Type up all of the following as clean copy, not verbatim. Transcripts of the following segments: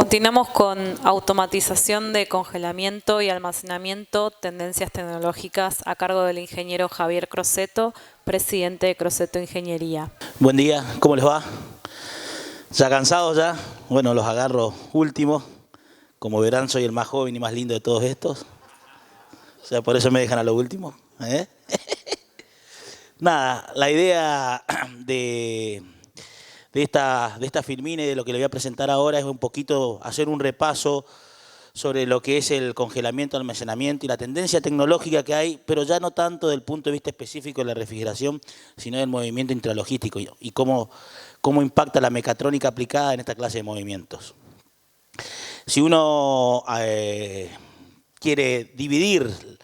Continuamos con automatización de congelamiento y almacenamiento, tendencias tecnológicas, a cargo del ingeniero Javier Crosetto, presidente de Crosetto Ingeniería. Buen día, ¿cómo les va? ¿Ya cansados ya? Bueno, los agarro últimos. Como verán, soy el más joven y más lindo de todos estos. O sea, por eso me dejan a lo último. Nada, la idea de esta filmina y de lo que le voy a presentar ahora es un poquito hacer un repaso sobre lo que es el congelamiento, almacenamiento y la tendencia tecnológica que hay, pero ya no tanto del punto de vista específico de la refrigeración, sino del movimiento intralogístico y cómo impacta la mecatrónica aplicada en esta clase de movimientos. Si uno quiere dividir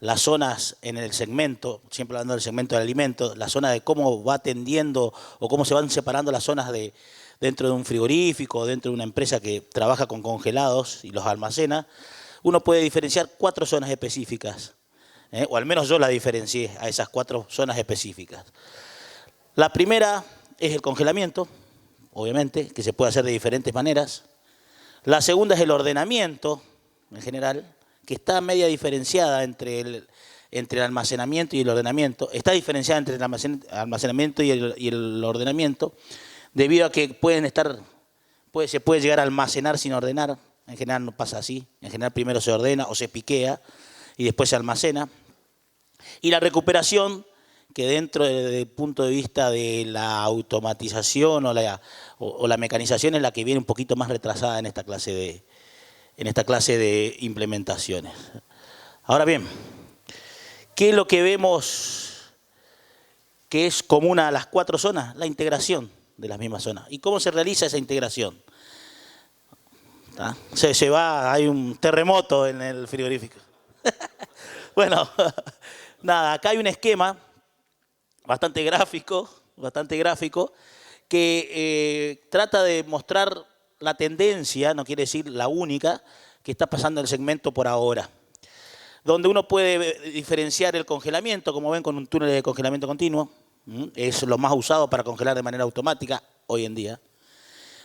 las zonas en el segmento, siempre hablando del segmento del alimento, la zona de cómo va atendiendo o cómo se van separando las zonas dentro de un frigorífico, dentro de una empresa que trabaja con congelados y los almacena, uno puede diferenciar 4 zonas específicas, o al menos yo la diferencié a esas 4 zonas específicas. La primera es el congelamiento, obviamente, que se puede hacer de diferentes maneras. La segunda es el ordenamiento, en general, que está media diferenciada entre el almacenamiento y el ordenamiento. Está diferenciada entre el almacenamiento y el ordenamiento, debido a que se puede llegar a almacenar sin ordenar. En general no pasa así. En general primero se ordena o se piquea y después se almacena. Y la recuperación, que dentro del punto de vista de la automatización o la mecanización, es la que viene un poquito más retrasada en esta clase de implementaciones. Ahora bien, ¿qué es lo que vemos que es común a las 4 zonas? La integración de las mismas zonas. ¿Y cómo se realiza esa integración? Hay un terremoto en el frigorífico. Bueno, nada, acá hay un esquema bastante gráfico que trata de mostrar la tendencia, no quiere decir la única, que está pasando en el segmento por ahora. Donde uno puede diferenciar el congelamiento, como ven, con un túnel de congelamiento continuo. Es lo más usado para congelar de manera automática hoy en día.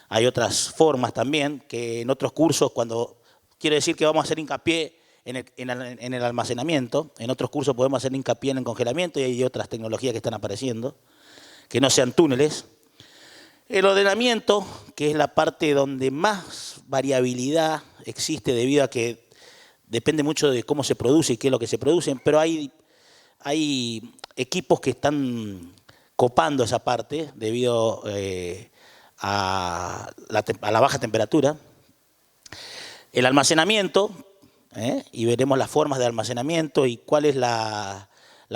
Hay otras formas también, que en otros cursos, cuando quiere decir que vamos a hacer hincapié en el almacenamiento, en otros cursos podemos hacer hincapié en el congelamiento y hay otras tecnologías que están apareciendo, que no sean túneles. El ordenamiento, que es la parte donde más variabilidad existe debido a que depende mucho de cómo se produce y qué es lo que se produce, pero hay equipos que están copando esa parte debido a la baja temperatura. El almacenamiento, y veremos las formas de almacenamiento y cuál es la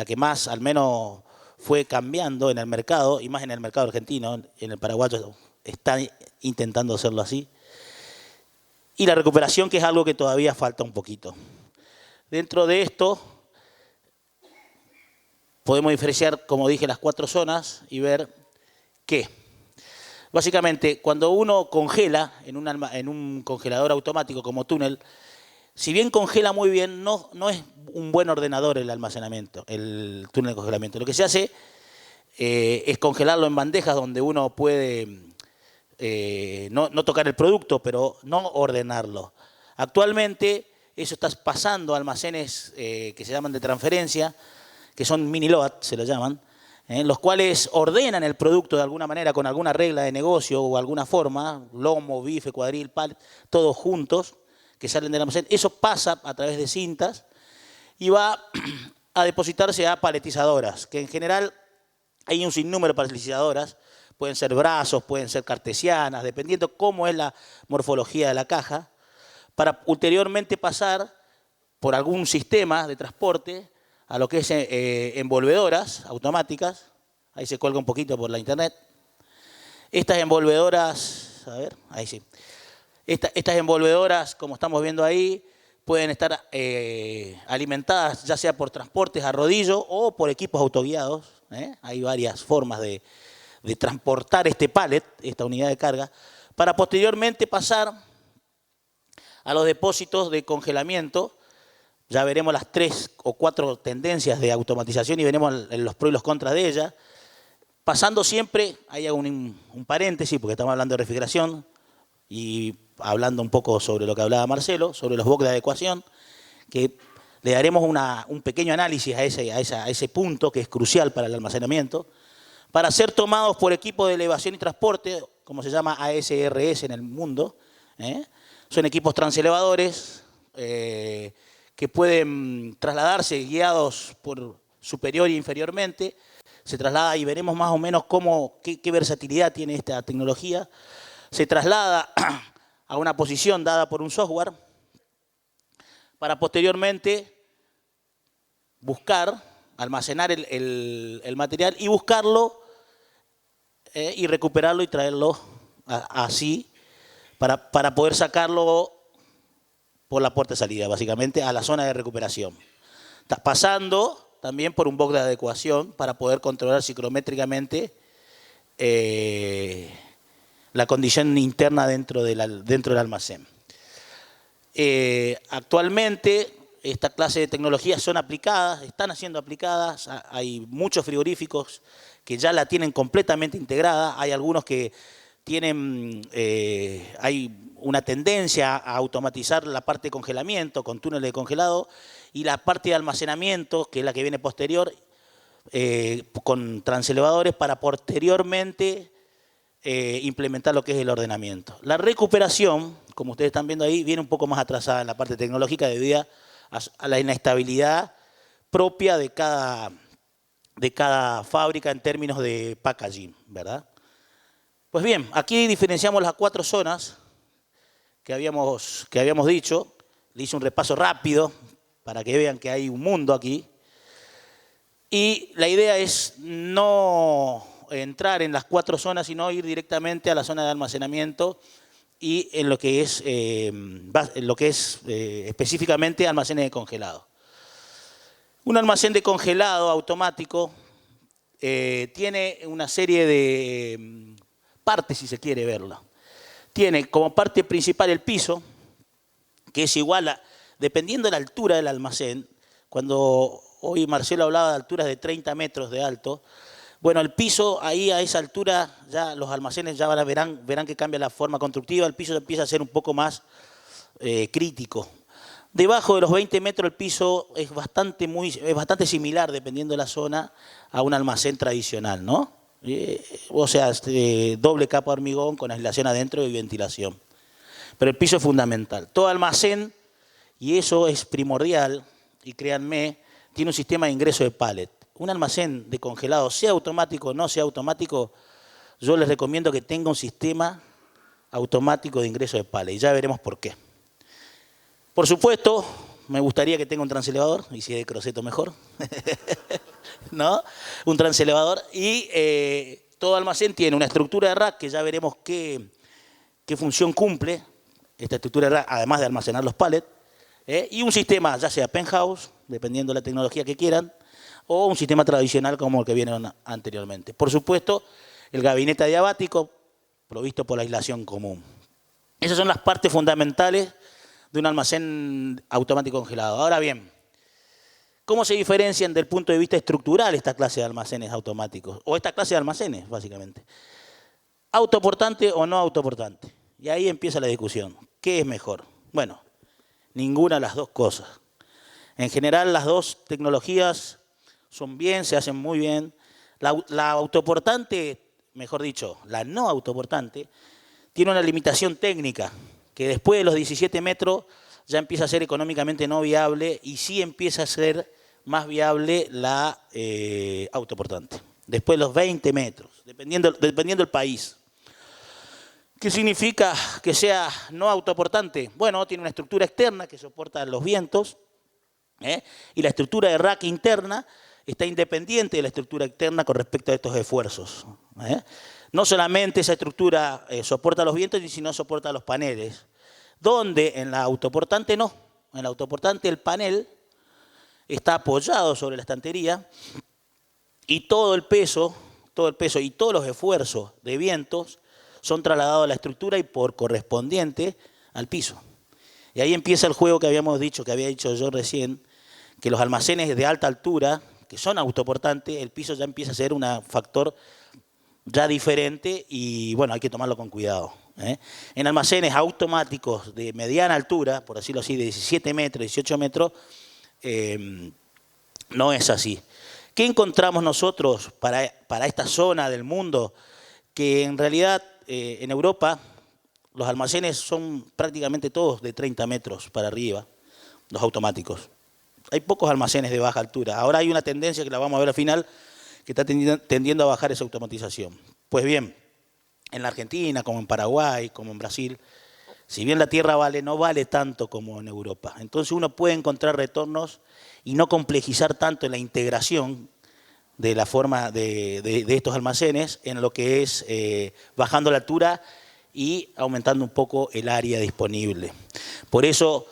que más, al menos, fue cambiando en el mercado, y más en el mercado argentino. En el paraguayo están intentando hacerlo así. Y la recuperación, que es algo que todavía falta un poquito. Dentro de esto podemos diferenciar, como dije, las 4 zonas y ver que, básicamente, cuando uno congela en un congelador automático como túnel, si bien congela muy bien, no es un buen ordenador el almacenamiento, el túnel de congelamiento. Lo que se hace es congelarlo en bandejas donde uno puede no tocar el producto, pero no ordenarlo. Actualmente eso está pasando a almacenes que se llaman de transferencia, que son mini load, se lo llaman, los cuales ordenan el producto de alguna manera con alguna regla de negocio o alguna forma, lomo, bife, cuadril, pallet, todos juntos, que salen del almacén. Eso pasa a través de cintas y va a depositarse a paletizadoras, que en general hay un sinnúmero de paletizadoras, pueden ser brazos, pueden ser cartesianas, dependiendo cómo es la morfología de la caja, para ulteriormente pasar por algún sistema de transporte a lo que es envolvedoras automáticas. Ahí se cuelga un poquito por la internet. Estas envolvedoras, a ver, ahí sí. Estas envolvedoras, como estamos viendo ahí, pueden estar alimentadas ya sea por transportes a rodillo o por equipos autoguiados. Hay varias formas de transportar este pallet, esta unidad de carga, para posteriormente pasar a los depósitos de congelamiento. Ya veremos las 3 o 4 tendencias de automatización y veremos los pros y los contras de ellas. Pasando siempre, hay un paréntesis porque estamos hablando de refrigeración, y hablando un poco sobre lo que hablaba Marcelo, sobre los box de adecuación, que le daremos un pequeño análisis a ese punto que es crucial para el almacenamiento, para ser tomados por equipos de elevación y transporte, como se llama ASRS en el mundo. Son equipos transelevadores que pueden trasladarse guiados por superior e inferiormente. Se traslada y veremos más o menos qué versatilidad tiene esta tecnología. Se traslada a una posición dada por un software para posteriormente buscar, almacenar el material y buscarlo y recuperarlo y traerlo así para poder sacarlo por la puerta de salida, básicamente, a la zona de recuperación. Está pasando también por un box de adecuación para poder controlar psicométricamente la condición interna dentro del almacén. Actualmente, esta clase de tecnologías están siendo aplicadas. Hay muchos frigoríficos que ya la tienen completamente integrada. Hay algunos que hay una tendencia a automatizar la parte de congelamiento con túneles de congelado y la parte de almacenamiento, que es la que viene posterior, con transelevadores para posteriormente implementar lo que es el ordenamiento. La recuperación, como ustedes están viendo ahí, viene un poco más atrasada en la parte tecnológica debido a la inestabilidad propia de cada fábrica en términos de packaging, ¿verdad? Pues bien, aquí diferenciamos las 4 zonas que habíamos dicho. Le hice un repaso rápido para que vean que hay un mundo aquí. Y la idea es no entrar en las 4 zonas, sino ir directamente a la zona de almacenamiento y en lo que es, específicamente almacenes de congelado. Un almacén de congelado automático tiene una serie de partes, si se quiere verlo. Tiene como parte principal el piso, que es igual dependiendo de la altura del almacén. Cuando hoy Marcelo hablaba de alturas de 30 metros de alto, bueno, el piso ahí a esa altura, ya los almacenes ya verán que cambia la forma constructiva, el piso empieza a ser un poco más crítico. Debajo de los 20 metros el piso es bastante similar, dependiendo de la zona, a un almacén tradicional, ¿no? O sea, doble capa de hormigón con aislación adentro y ventilación. Pero el piso es fundamental. Todo almacén, y eso es primordial, y créanme, tiene un sistema de ingreso de pallet. Un almacén de congelado, sea automático o no sea automático, yo les recomiendo que tenga un sistema automático de ingreso de pallet. Y ya veremos por qué. Por supuesto, me gustaría que tenga un transelevador, y si es de Croceto mejor, ¿no? Un transelevador y todo almacén tiene una estructura de rack que ya veremos qué función cumple esta estructura de rack, además de almacenar los pallets, y un sistema, ya sea penthouse, dependiendo de la tecnología que quieran, o un sistema tradicional como el que viene anteriormente. Por supuesto, el gabinete adiabático provisto por la aislación común. Esas son las partes fundamentales de un almacén automático congelado. Ahora bien, ¿cómo se diferencian desde el punto de vista estructural esta clase de almacenes automáticos? O esta clase de almacenes, básicamente. ¿Autoportante o no autoportante? Y ahí empieza la discusión. ¿Qué es mejor? Bueno, ninguna de las dos cosas. En general, las dos tecnologías se hacen muy bien. La autoportante, mejor dicho, la no autoportante, tiene una limitación técnica, que después de los 17 metros ya empieza a ser económicamente no viable y sí empieza a ser más viable la autoportante. Después de los 20 metros, dependiendo del país. ¿Qué significa que sea no autoportante? Bueno, tiene una estructura externa que soporta los vientos y la estructura de rack interna está independiente de la estructura externa con respecto a estos esfuerzos. No solamente esa estructura soporta los vientos, sino soporta los paneles. Donde en la autoportante no. En la autoportante el panel está apoyado sobre la estantería y todo el peso y todos los esfuerzos de vientos son trasladados a la estructura y por correspondiente al piso. Y ahí empieza el juego que había dicho yo recién, que los almacenes de alta altura, que son autoportantes, el piso ya empieza a ser un factor ya diferente y bueno, hay que tomarlo con cuidado. En almacenes automáticos de mediana altura, por decirlo así, de 17 metros, 18 metros, no es así. ¿Qué encontramos nosotros para esta zona del mundo? Que en realidad en Europa los almacenes son prácticamente todos de 30 metros para arriba, los automáticos. Hay pocos almacenes de baja altura. Ahora hay una tendencia que la vamos a ver al final, que está tendiendo a bajar esa automatización. Pues bien, en la Argentina, como en Paraguay, como en Brasil, si bien la tierra no vale tanto como en Europa. Entonces uno puede encontrar retornos y no complejizar tanto en la integración de la forma de estos almacenes en lo que es bajando la altura y aumentando un poco el área disponible. Por eso,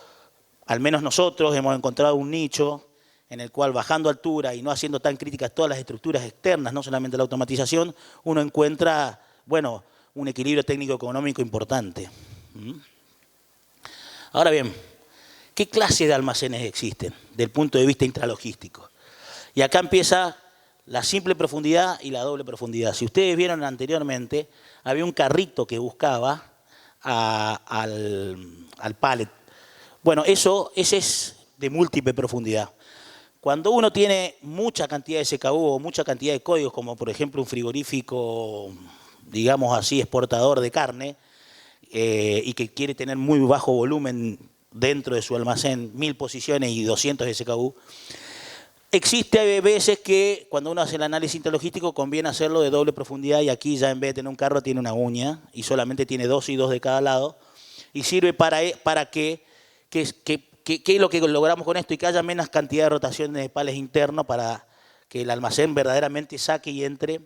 al menos nosotros hemos encontrado un nicho en el cual bajando altura y no haciendo tan críticas todas las estructuras externas, no solamente la automatización, uno encuentra, bueno, un equilibrio técnico-económico importante. Ahora bien, ¿qué clase de almacenes existen desde el punto de vista intralogístico? Y acá empieza la simple profundidad y la doble profundidad. Si ustedes vieron anteriormente, había un carrito que buscaba al pallet. Bueno, ese es de múltiple profundidad. Cuando uno tiene mucha cantidad de SKU o mucha cantidad de códigos, como por ejemplo un frigorífico, digamos así, exportador de carne, y que quiere tener muy bajo volumen dentro de su almacén, 1000 posiciones y 200 SKU, existe veces que cuando uno hace el análisis interlogístico conviene hacerlo de doble profundidad, y aquí ya en vez de tener un carro tiene una uña y solamente tiene 2 y 2 de cada lado, y sirve para que ¿qué es lo que logramos con esto? Y que haya menos cantidad de rotaciones de pales internos para que el almacén verdaderamente saque y entre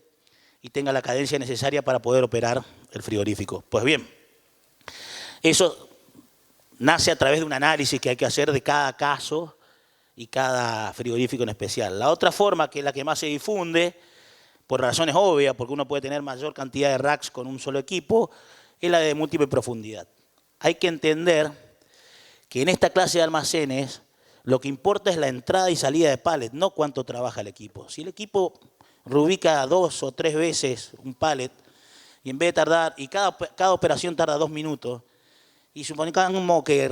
y tenga la cadencia necesaria para poder operar el frigorífico. Pues bien, eso nace a través de un análisis que hay que hacer de cada caso y cada frigorífico en especial. La otra forma, que es la que más se difunde, por razones obvias, porque uno puede tener mayor cantidad de racks con un solo equipo, es la de múltiple profundidad. Hay que entender que en esta clase de almacenes lo que importa es la entrada y salida de pallet, no cuánto trabaja el equipo. Si el equipo reubica 2 o 3 veces un pallet, y en vez de tardar, y cada operación tarda 2 minutos, y supongamos que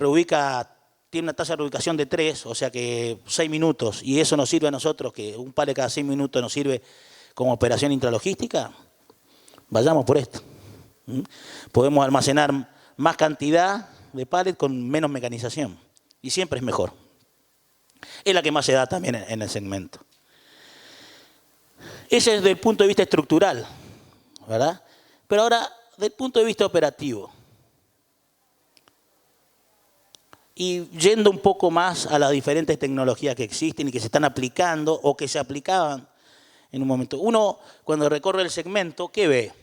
tiene una tasa de reubicación de 3, o sea que 6 minutos, y eso nos sirve a nosotros, que un pallet cada 6 minutos nos sirve como operación intralogística, vayamos por esto. Podemos almacenar más cantidad de pallet con menos mecanización, y siempre es mejor. Es la que más se da también en el segmento. Ese es desde el punto de vista estructural, ¿verdad? Pero ahora, desde el punto de vista operativo, y yendo un poco más a las diferentes tecnologías que existen y que se están aplicando o que se aplicaban en un momento. Uno, cuando recorre el segmento, ¿qué ve?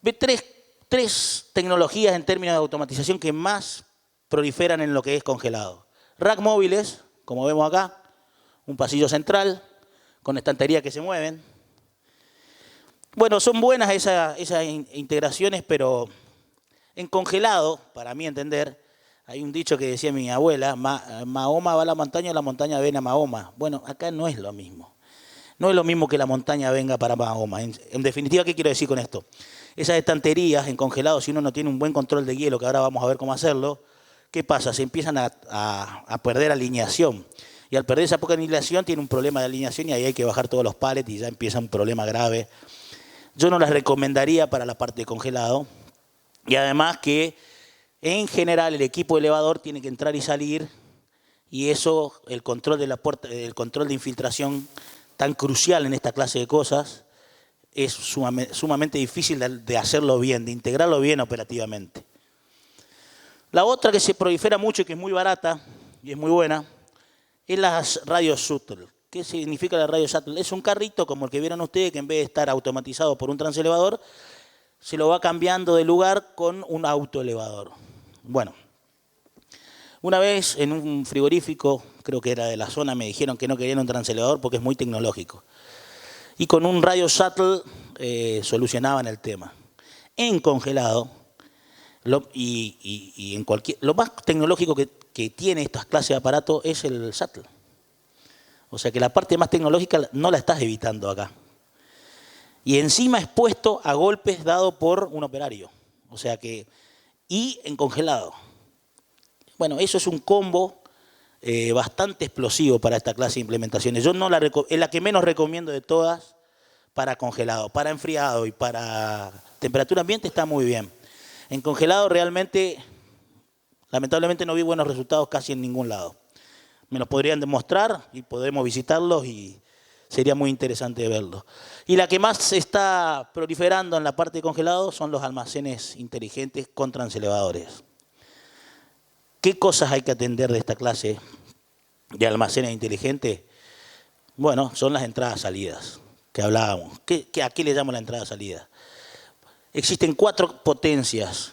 Ve tres tecnologías en términos de automatización que más proliferan en lo que es congelado. Rack móviles, como vemos acá, un pasillo central con estanterías que se mueven. Bueno, son buenas esas integraciones, pero en congelado, para mí entender, hay un dicho que decía mi abuela, Mahoma va a la montaña viene a Mahoma. Bueno, acá no es lo mismo. No es lo mismo que la montaña venga para Mahoma. En definitiva, ¿qué quiero decir con esto? Esas estanterías en congelado, si uno no tiene un buen control de hielo, que ahora vamos a ver cómo hacerlo, ¿qué pasa? Se empiezan a perder alineación. Y al perder esa poca alineación tiene un problema de alineación y ahí hay que bajar todos los pallets y ya empieza un problema grave. Yo no las recomendaría para la parte de congelado. Y además que en general el equipo elevador tiene que entrar y salir, y eso, el control de la puerta, el control de infiltración tan crucial en esta clase de cosas, es sumamente difícil de hacerlo bien, de integrarlo bien operativamente. La otra que se prolifera mucho y que es muy barata y es muy buena es las radios shuttle. ¿Qué significa la radio shuttle? Es un carrito como el que vieron ustedes, que en vez de estar automatizado por un transelevador, se lo va cambiando de lugar con un autoelevador. Bueno, una vez en un frigorífico, creo que era de la zona, me dijeron que no querían un transelevador porque es muy tecnológico. Y con un radio shuttle solucionaban el tema. En congelado, lo más tecnológico que tiene estas clases de aparato es el shuttle. O sea que la parte más tecnológica no la estás evitando acá. Y encima expuesto a golpes dados por un operario. O sea que, y en congelado. Bueno, eso es un combo bastante explosivo para esta clase de implementaciones. Yo no es la que menos recomiendo de todas para congelado. Para enfriado y para temperatura ambiente está muy bien. En congelado realmente, lamentablemente no vi buenos resultados casi en ningún lado. Me los podrían demostrar y podemos visitarlos y sería muy interesante verlos. Y la que más está proliferando en la parte de congelado son los almacenes inteligentes con transelevadores. ¿Qué cosas hay que atender de esta clase de almacenes inteligentes? Bueno, son las entradas-salidas que hablábamos. ¿A qué le llamo la entrada-salida? Existen 4 potencias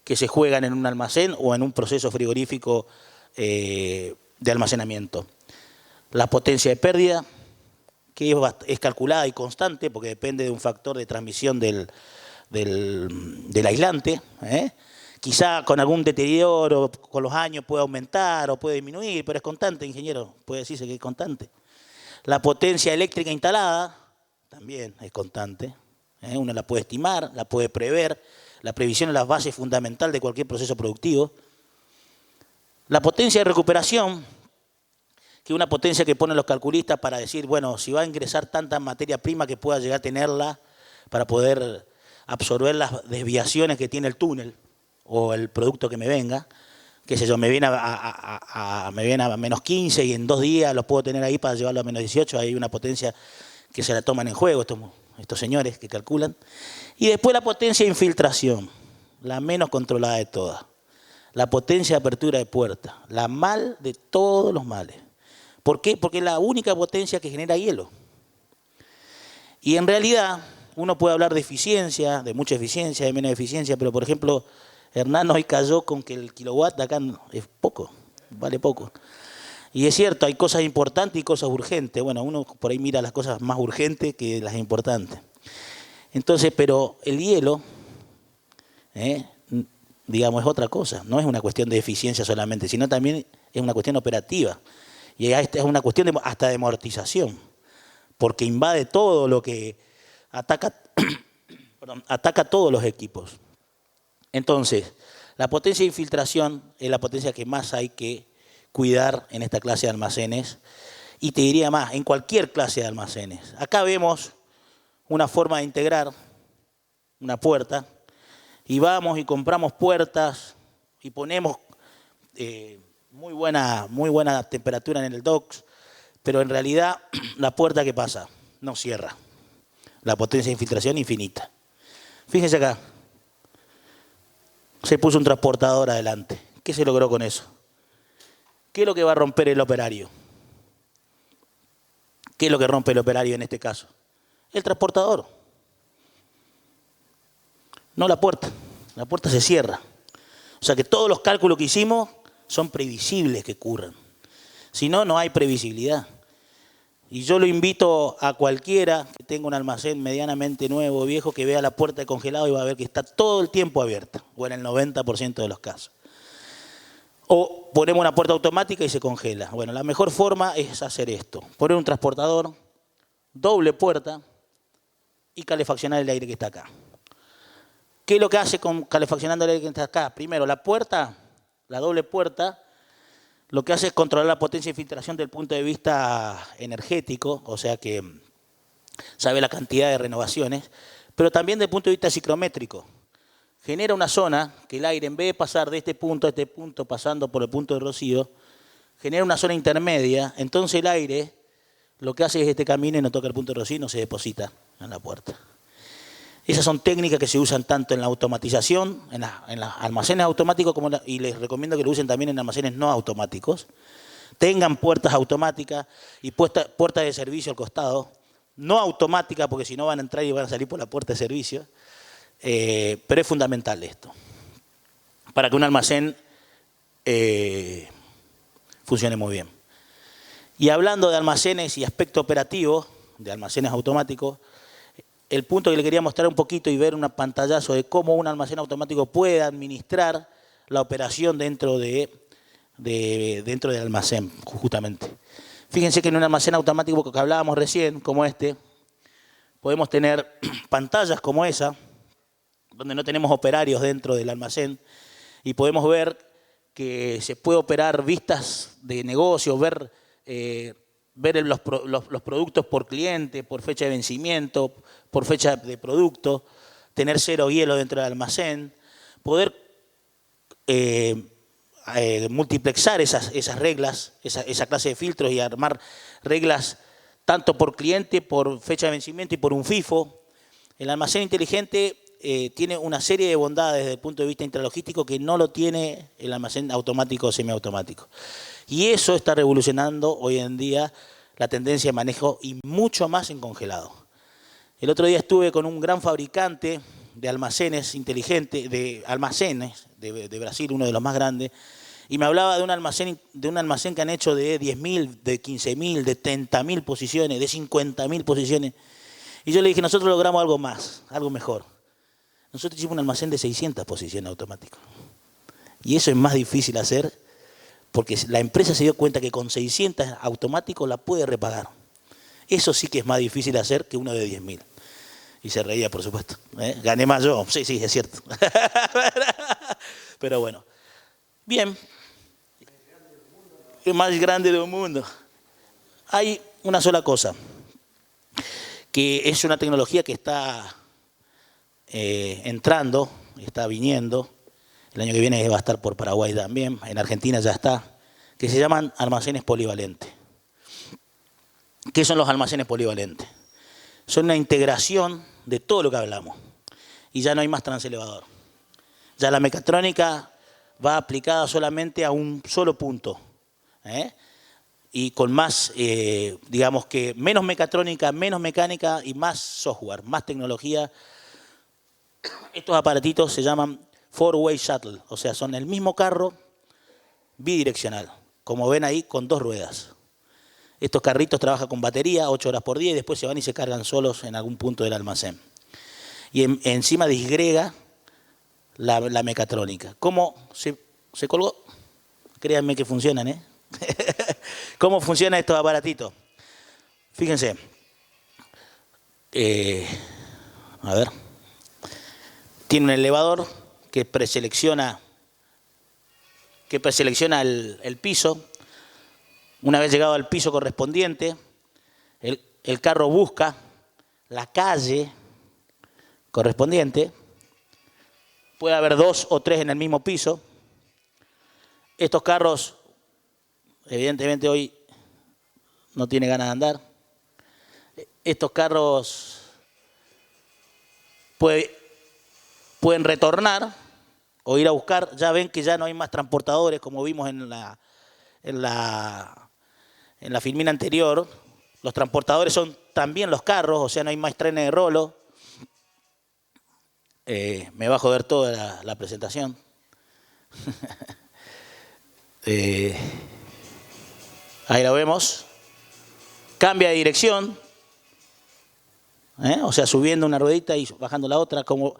que se juegan en un almacén o en un proceso frigorífico de almacenamiento. La potencia de pérdida, que es calculada y constante porque depende de un factor de transmisión del aislante. Quizá con algún deterioro con los años puede aumentar o puede disminuir, pero es constante, ingeniero, puede decirse que es constante. La potencia eléctrica instalada también es constante. Uno la puede estimar, la puede prever. La previsión es la base fundamental de cualquier proceso productivo. La potencia de recuperación, que es una potencia que ponen los calculistas para decir, bueno, si va a ingresar tanta materia prima que pueda llegar a tenerla para poder absorber las desviaciones que tiene el túnel o el producto que me venga, qué sé yo, me viene a menos 15 y en 2 días lo puedo tener ahí para llevarlo a menos 18, hay una potencia que se la toman en juego estos señores que calculan. Y después la potencia de infiltración, la menos controlada de todas. La potencia de apertura de puertas, la mal de todos los males. ¿Por qué? Porque es la única potencia que genera hielo. Y en realidad uno puede hablar de eficiencia, de mucha eficiencia, de menos eficiencia, pero por ejemplo, Hernán hoy cayó con que el kilowatt de acá es poco, vale poco. Y es cierto, hay cosas importantes y cosas urgentes. Bueno, uno por ahí mira las cosas más urgentes que las importantes. Entonces, pero el hielo, digamos, es otra cosa. No es una cuestión de eficiencia solamente, sino también es una cuestión operativa. Y esta es una cuestión hasta de amortización, porque invade todo lo que ataca todos los equipos. Entonces, la potencia de infiltración es la potencia que más hay que cuidar en esta clase de almacenes. Y te diría más, en cualquier clase de almacenes. Acá vemos una forma de integrar una puerta y vamos y compramos puertas y ponemos muy buena temperatura en el DOCS, pero en realidad la puerta, ¿qué pasa? No cierra. La potencia de infiltración infinita. Fíjense acá. Se puso un transportador adelante. ¿Qué se logró con eso? ¿Qué es lo que va a romper el operario? ¿Qué es lo que rompe el operario en este caso? El transportador. No la puerta. La puerta se cierra. O sea que todos los cálculos que hicimos son previsibles que ocurran. Si no, no hay previsibilidad. Y yo lo invito a cualquiera que tenga un almacén medianamente nuevo o viejo que vea la puerta de congelado y va a ver que está todo el tiempo abierta, o en el 90% de los casos. O ponemos una puerta automática y se congela. Bueno, la mejor forma es hacer esto. Poner un transportador, doble puerta y calefaccionar el aire que está acá. ¿Qué es lo que hace con calefaccionando el aire que está acá? Primero, la puerta, la doble puerta, lo que hace es controlar la potencia de filtración desde el punto de vista energético, o sea que sabe la cantidad de renovaciones, pero también desde el punto de vista psicométrico. Genera una zona que el aire, en vez de pasar de este punto a este punto, pasando por el punto de rocío, genera una zona intermedia, entonces el aire lo que hace es este camino y no toca el punto de rocío y no se deposita en la puerta. Esas son técnicas que se usan tanto en la automatización, en los almacenes automáticos, y les recomiendo que lo usen también en almacenes no automáticos. Tengan puertas automáticas y puertas de servicio al costado. No automáticas, porque si no van a entrar y van a salir por la puerta de servicio. Pero es fundamental esto, para que un almacén funcione muy bien. Y hablando de almacenes y aspecto operativo, de almacenes automáticos, el punto que le quería mostrar un poquito y ver un pantallazo de cómo un almacén automático puede administrar la operación dentro del almacén, justamente. Fíjense que en un almacén automático que hablábamos recién, como este, podemos tener pantallas como esa, donde no tenemos operarios dentro del almacén, y podemos ver que se puede operar vistas de negocio, ver los productos por cliente, por fecha de vencimiento, por fecha de producto, tener 0 hielo dentro del almacén, poder multiplexar esas reglas, esa clase de filtros y armar reglas tanto por cliente, por fecha de vencimiento y por un FIFO. El almacén inteligente tiene una serie de bondades desde el punto de vista intralogístico que no lo tiene el almacén automático o semiautomático. Y eso está revolucionando hoy en día la tendencia de manejo y mucho más en congelado. El otro día estuve con un gran fabricante de almacenes inteligentes, de Brasil, uno de los más grandes, y me hablaba de un almacén que han hecho de 10.000, de 15.000, de 30.000 posiciones, de 50.000 posiciones. Y yo le dije, nosotros logramos algo más, algo mejor. Nosotros hicimos un almacén de 600 posiciones automáticas. Y eso es más difícil hacer porque la empresa se dio cuenta que con 600 automáticos la puede repagar. Eso sí que es más difícil hacer que uno de 10.000. Y se reía, por supuesto. Gané más yo. Sí, es cierto. Pero bueno. Bien. El más grande del mundo. Hay una sola cosa, que es una tecnología que está entrando, está viniendo. El año que viene va a estar por Paraguay también. En Argentina ya está. Que se llaman almacenes polivalentes. ¿Qué son los almacenes polivalentes? Son una integración de todo lo que hablamos. Y ya no hay más transelevador. Ya la mecatrónica va aplicada solamente a un solo punto. Y con más, digamos que menos mecatrónica, menos mecánica y más software, más tecnología. Estos aparatitos se llaman four-way shuttle, o sea, son el mismo carro bidireccional, como ven ahí, con 2 ruedas. Estos carritos trabajan con batería 8 horas por día y después se van y se cargan solos en algún punto del almacén. Y encima disgrega la mecatrónica. ¿Cómo se colgó? Créanme que funcionan, ¿eh? ¿Cómo funcionan estos aparatitos? Fíjense. A ver. Tiene un elevador que preselecciona el piso. Una vez llegado al piso correspondiente, el carro busca la calle correspondiente. Puede haber 2 o 3 en el mismo piso. Estos carros, evidentemente hoy no tiene ganas de andar. Estos carros pueden retornar o ir a buscar. Ya ven que ya no hay más transportadores como vimos en la filmina anterior. Los transportadores son también los carros, o sea, no hay más trenes de rolo. Me va a joder toda la presentación. Ahí lo vemos. Cambia de dirección. O sea, subiendo una ruedita y bajando la otra. Como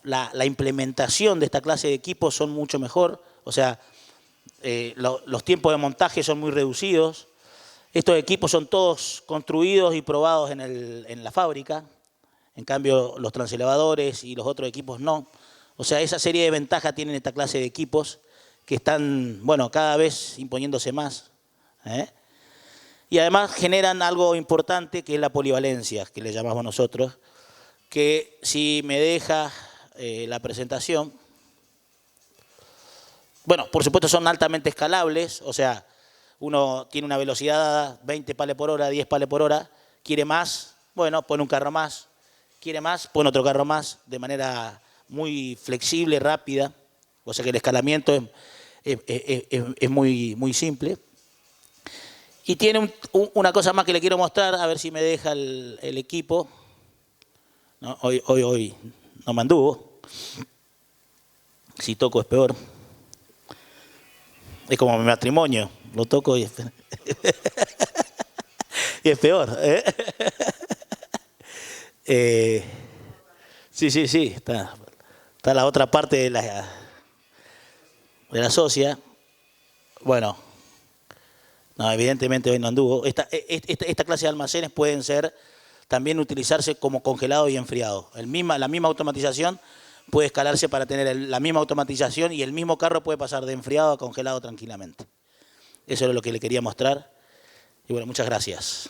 la implementación de esta clase de equipos son mucho mejor. O sea, los tiempos de montaje son muy reducidos. Estos equipos son todos construidos y probados en la fábrica. En cambio, los transelevadores y los otros equipos no. O sea, esa serie de ventajas tienen esta clase de equipos que están, bueno, cada vez imponiéndose más. Y además generan algo importante que es la polivalencia, que le llamamos nosotros, que si me deja la presentación, bueno, por supuesto son altamente escalables, o sea, uno tiene una velocidad dada, 20 pales por hora, 10 pales por hora, quiere más, bueno, pone un carro más, quiere más, pone otro carro más, de manera muy flexible, rápida, o sea que el escalamiento es muy simple. Y tiene una cosa más que le quiero mostrar, a ver si me deja el equipo. No, hoy no me anduvo. Si toco es peor. Es como mi matrimonio, lo toco y y es peor. Sí, está la otra parte de la socia. Bueno, no, evidentemente hoy no anduvo. Esta clase de almacenes pueden ser también utilizarse como congelado y enfriado. La misma automatización puede escalarse para tener la misma automatización y el mismo carro puede pasar de enfriado a congelado tranquilamente. Eso es lo que le quería mostrar. Y bueno, muchas gracias.